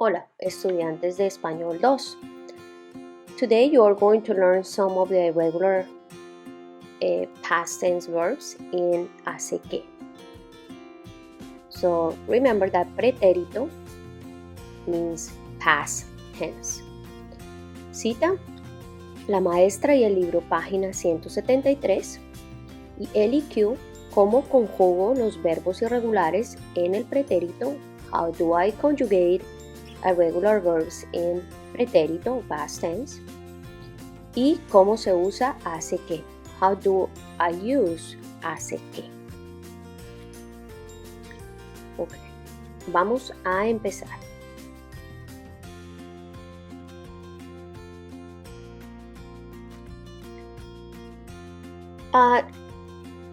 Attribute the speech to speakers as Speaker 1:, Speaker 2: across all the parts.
Speaker 1: Hola, estudiantes de Español 2. Today you are going to learn some of the irregular past tense verbs in hace que. So remember that pretérito means past tense. Cita: La maestra y el libro, página 173. Y L y Q, ¿cómo conjugo los verbos irregulares en el pretérito? How do I conjugate irregular verbs in pretérito, past tense? Y cómo se usa hace que. How do I use hace que? Ok, vamos a empezar.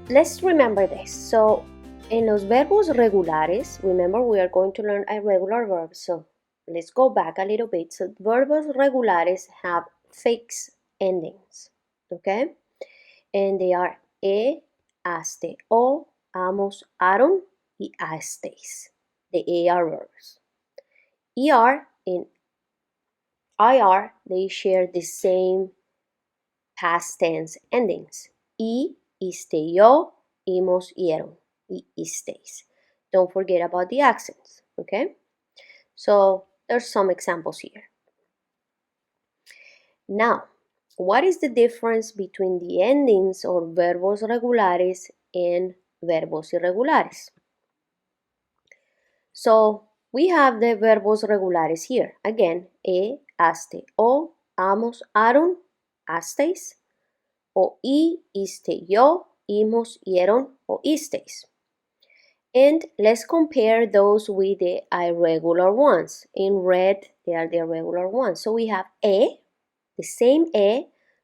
Speaker 1: Let's remember this. So, en los verbos regulares, remember we are going to learn irregular verbs. So, let's go back a little bit. So, verbos regulares have fixed endings, okay? And they are haste, hamos, aron, y hasteis, the AR verbs. ER and IR, they share the same past tense endings. Iste, yo, hemos, hieron, y isteis. Don't forget about the accents, okay? So there's some examples here. Now, what is the difference between the endings of verbos regulares and verbos irregulares? So we have the verbos regulares here. Again, haste, hamos, aron, hasteis, o iste, yo, himos, hieron, o isteis. And let's compare those with the irregular ones. In red, they are the irregular ones. So we have the same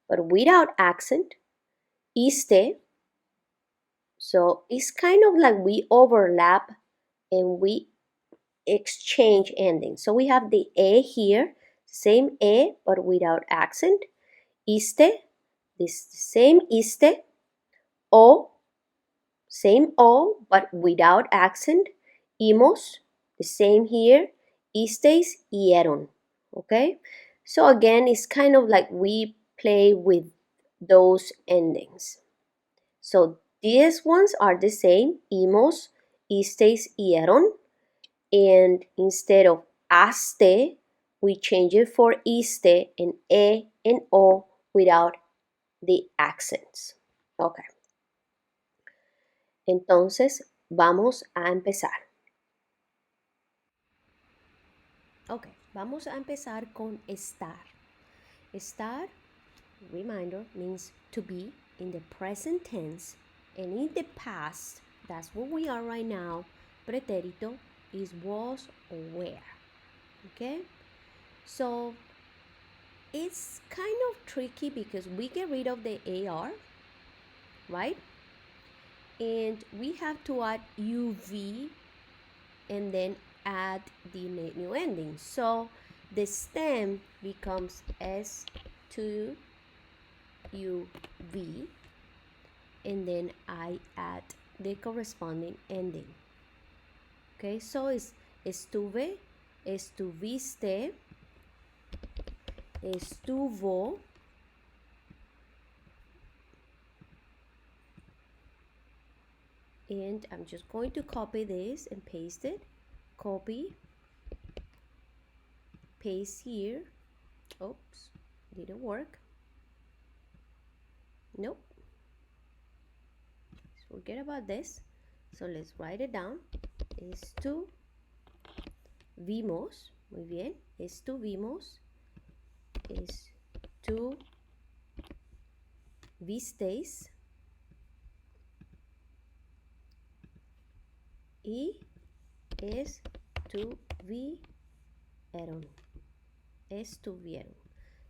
Speaker 1: but without accent, iste. So it's kind of like we overlap and we exchange endings. So we have the here, same but without accent. Iste, this same iste. O, same O but without accent. Himos, the same here. Isteis, hieron. Okay? So again, it's kind of like we play with those endings. So these ones are the same. Himos, isteis, hieron. And instead of haste, we change it for iste and e and o without the accents. Okay. Entonces, vamos a empezar. Ok, vamos a empezar con estar. Estar, reminder, means to be in the present tense, and in the past, that's what we are right now, pretérito is was or were. Okay? So, it's kind of tricky because we get rid of the AR, right? And we have to add UV and then add the new ending. So the stem becomes S2UV and then I add the corresponding ending. Okay, so it's estuve, estuviste, estuvo, and I'm just going to copy this and paste it. Copy, paste here. Oops, didn't work. Nope. Forget about this. So let's write it down. Estuvimos, muy bien. Estuvimos, estuvisteis y estuvieron.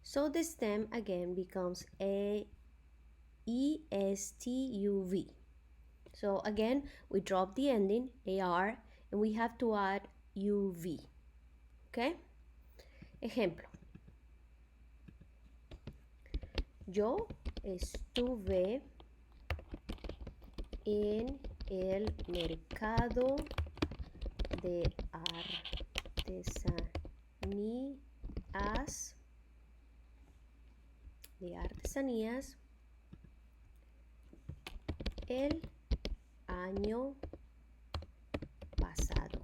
Speaker 1: So the stem again becomes ESTUV. So again, we drop the ending AR and we have to add UV. Okay? Ejemplo. Yo estuve en el mercado de artesanías artesanías el año pasado.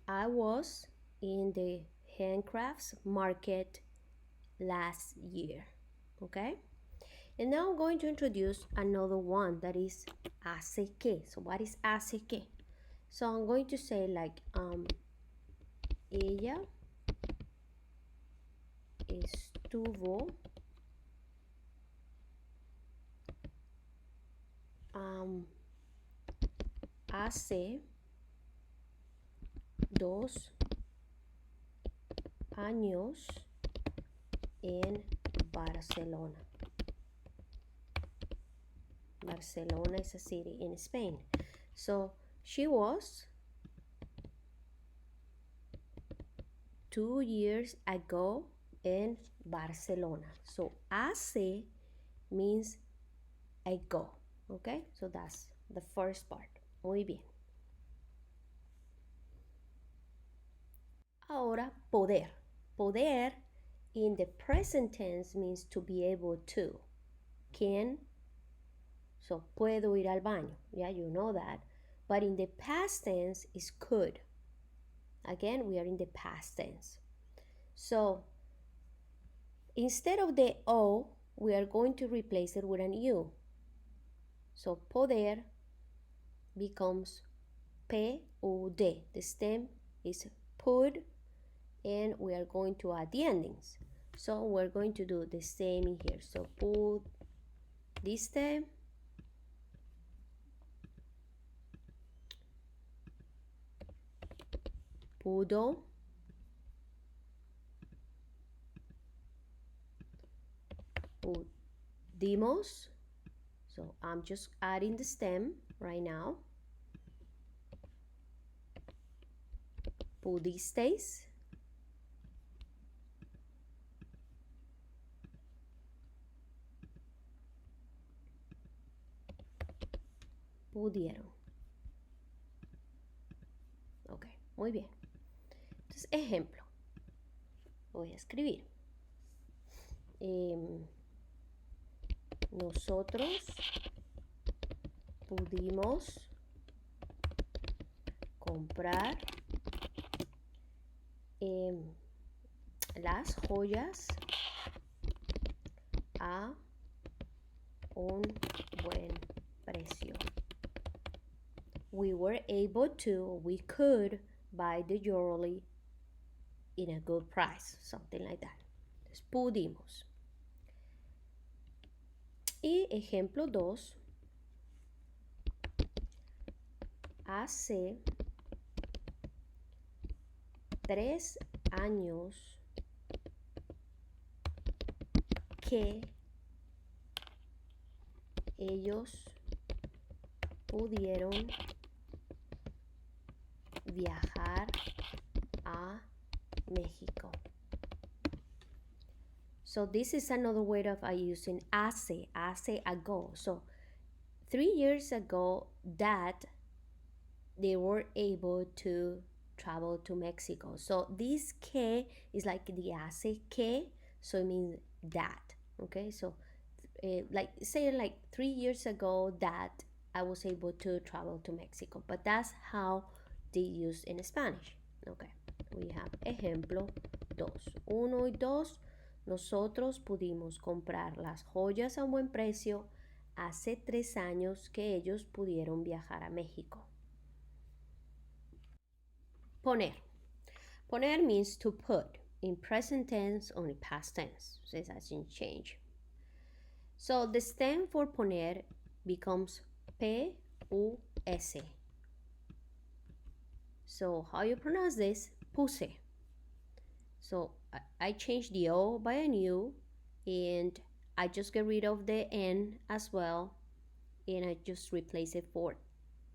Speaker 1: I was in the handcrafts market last year. Okay? And now I'm going to introduce another one that is hace que. So what is hace que? So I'm going to say like ella estuvo hace 2 años en Barcelona. Barcelona is a city in Spain. So she was 2 years ago in Barcelona. So hace means ago. Okay, so that's the first part. Muy bien. Ahora, poder. Poder in the present tense means to be able to. Can. So, puedo ir al baño. Yeah, you know that. But in the past tense is could. Again, we are in the past tense. So, instead of the O, we are going to replace it with an U. So, poder becomes P-U-D. The stem is pud, and we are going to add the endings. So, we're going to do the same in here. So, pudiste, pudo, pudimos. So I'm just adding the stem right now. Pudisteis. Pudieron. Ok, muy bien. Entonces, ejemplo. Voy a escribir. Nosotros pudimos comprar las joyas a un buen precio. We were able to, we could buy the jewelry in a good price, something like that. Entonces, pudimos. Y ejemplo 2. Hace 3 años que ellos pudieron viajar a México. So this is another way of using hace ago. So 3 years ago that they were able to travel to Mexico. So this que is like the hace que, so it means that. Okay, so like say like 3 years ago that I was able to travel to Mexico, but that's how they use in Spanish. Okay, we have ejemplo 2. 1 y 2. Nosotros pudimos comprar las joyas a un buen precio hace 3 años que ellos pudieron viajar a México. Poner. Poner means to put in present tense or in past tense. So it doesn't change. So the stem for poner becomes P-U-S. So how you pronounce this? Puse. So I changed the O by an U, and I just get rid of the N as well, and I just replace it for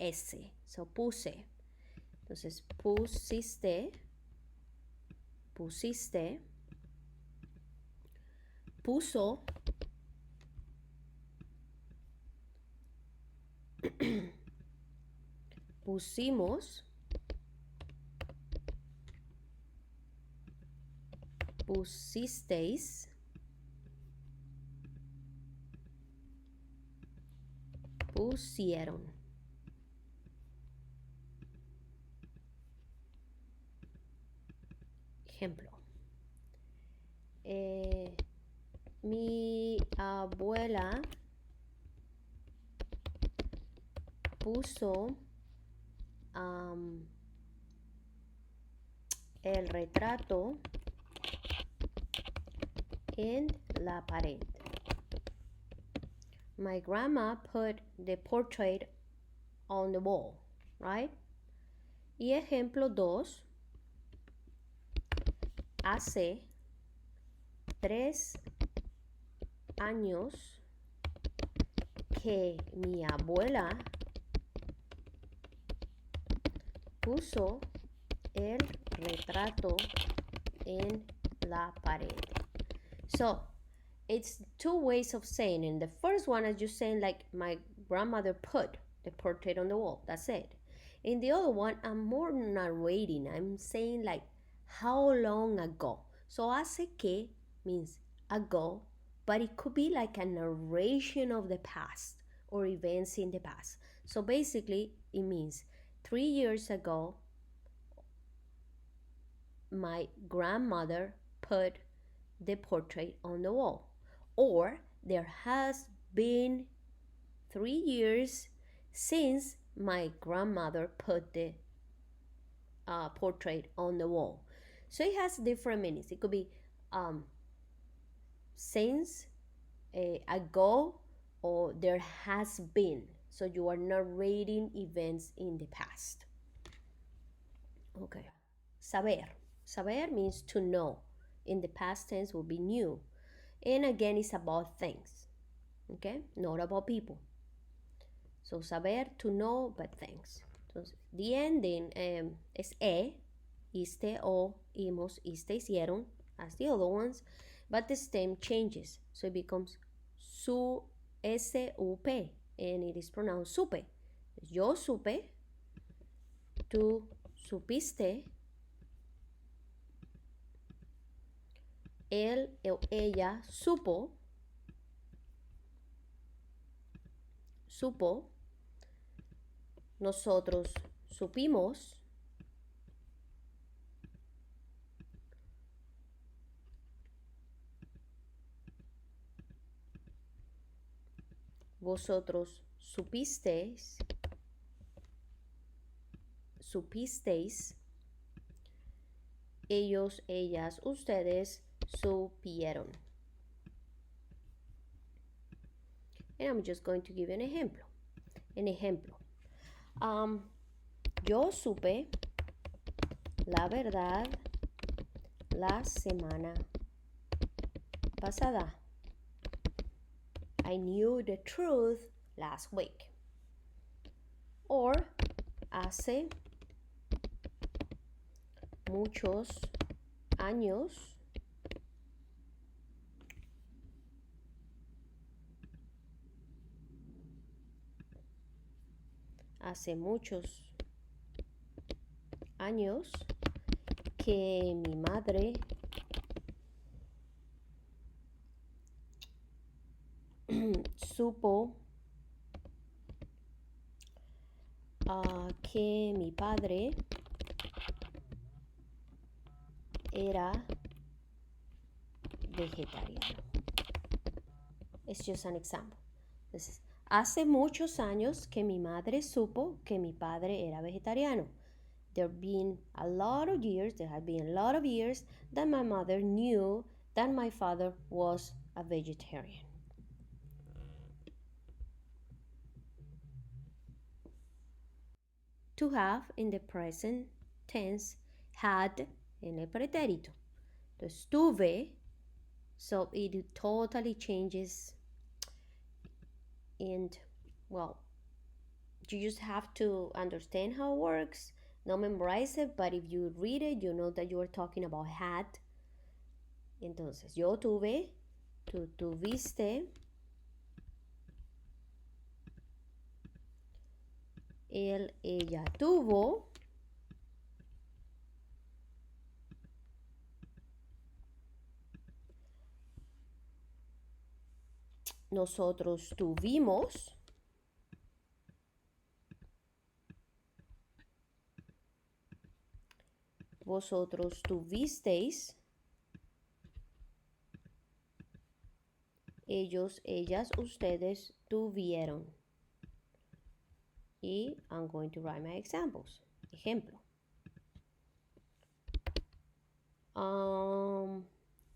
Speaker 1: S. So puse. Entonces pusiste, pusiste, puso, pusimos, pusisteis, pusieron. Ejemplo. Mi abuela puso el retrato en la pared. My grandma put the portrait on the wall, right? Y ejemplo 2. Hace 3 años que mi abuela puso el retrato en la pared. So, it's 2 ways of saying it. The first one is just saying like my grandmother put the portrait on the wall. That's it. In the other one, I'm more narrating. I'm saying like how long ago. So hace que means ago, but it could be like a narration of the past or events in the past. So basically, it means 3 years ago, my grandmother put the portrait on the wall. Or there has been 3 years since my grandmother put the portrait on the wall. So it has different meanings. It could be since, ago, or there has been. So you are narrating events in the past. Okay. Saber. Saber means to know. In the past tense will be knew. And again, it's about things. Okay? Not about people. So saber, to know, but things. Entonces, the ending is iste, o, imos, iste, hicieron, as the other ones, but the stem changes. So it becomes su, S-U-P, and it is pronounced supe. Yo supe, tú supiste, él o ella supo, nosotros supimos, vosotros supisteis, ellos, ellas, ustedes supieron. And I'm just going to give you an ejemplo. Yo supe la verdad la semana pasada. I knew the truth last week. Or hace muchos años hace muchos años que mi madre supo que mi padre era vegetariano. It's just an example. This is, hace muchos años que mi madre supo que mi padre era vegetariano. There have been a lot of years that my mother knew that my father was a vegetarian. To have in the present tense, had en el pretérito. The estuve, so it totally changes, and well, you just have to understand how it works, not memorize it, but if you read it, you know that you are talking about had. Entonces, yo tuve, tú tuviste, él, ella tuvo, nosotros tuvimos. Vosotros tuvisteis. Ellos, ellas, ustedes tuvieron. Y I'm going to write my examples. Ejemplo.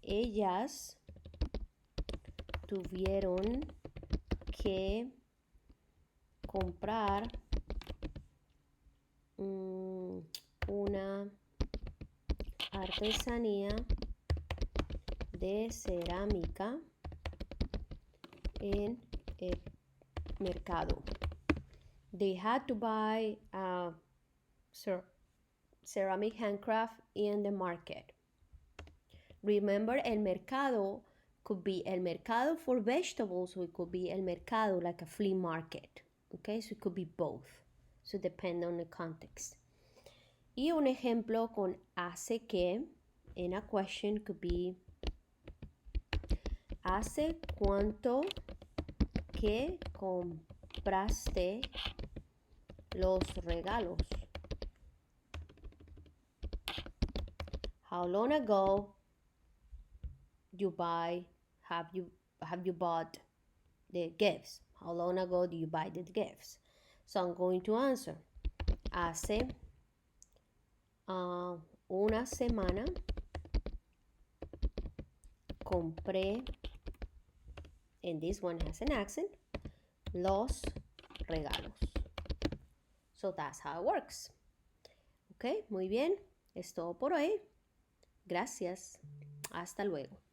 Speaker 1: Ellas tuvieron que comprar una artesanía de cerámica en el mercado. They had to buy ceramic handcraft in the market. Remember, el mercado could be el mercado for vegetables, or it could be el mercado like a flea market. Okay, so it could be both. So depend on the context. Y un ejemplo con hace que in a question could be ¿hace cuánto que compraste los regalos? How long ago have you bought the gifts? How long ago do you buy the gifts? So I'm going to answer. Hace una semana compré, and this one has an accent, los regalos. So that's how it works. Ok, muy bien. Es todo por hoy. Gracias. Hasta luego.